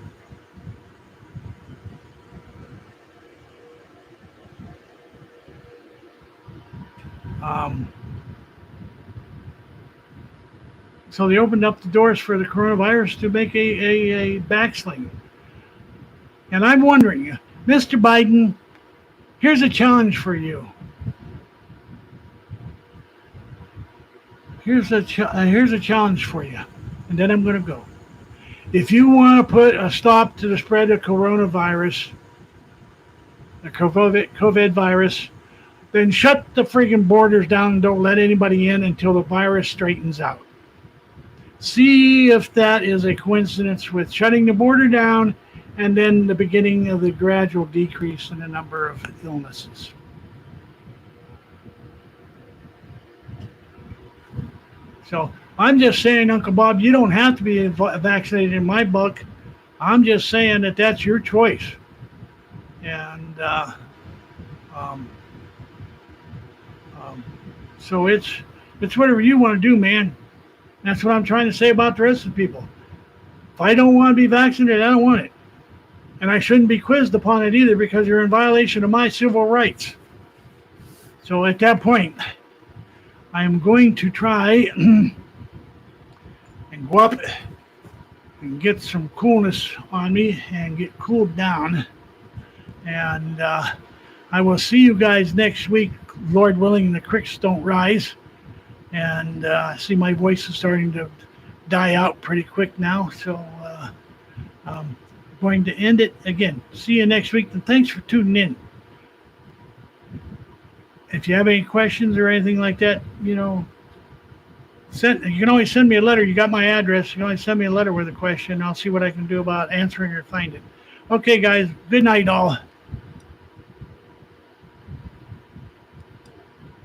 so they opened up the doors for the coronavirus to make a backsling. And I'm wondering, Mr. Biden, here's a challenge for you. Here's a challenge for you, and then I'm going to go. If you want to put a stop to the spread of coronavirus, the COVID virus, then shut the friggin' borders down and don't let anybody in until the virus straightens out. See if that is a coincidence with shutting the border down and then the beginning of the gradual decrease in the number of illnesses. So I'm just saying, Uncle Bob, you don't have to be vaccinated in my book. I'm just saying that that's your choice. And um, so it's whatever you want to do, man. That's what I'm trying to say about the rest of the people. If I don't want to be vaccinated, I don't want it. And I shouldn't be quizzed upon it either because you're in violation of my civil rights. So at that point, I am going to try and go up and get some coolness on me and get cooled down. And I will see you guys next week, Lord willing, the creeks don't rise. And I see my voice is starting to die out pretty quick now. So I'm going to end it again. See you next week, and thanks for tuning in. If you have any questions or anything like that, you can always send me a letter. You got my address. You can always send me a letter with a question. I'll see what I can do about answering or find it. Okay, guys. Good night, all.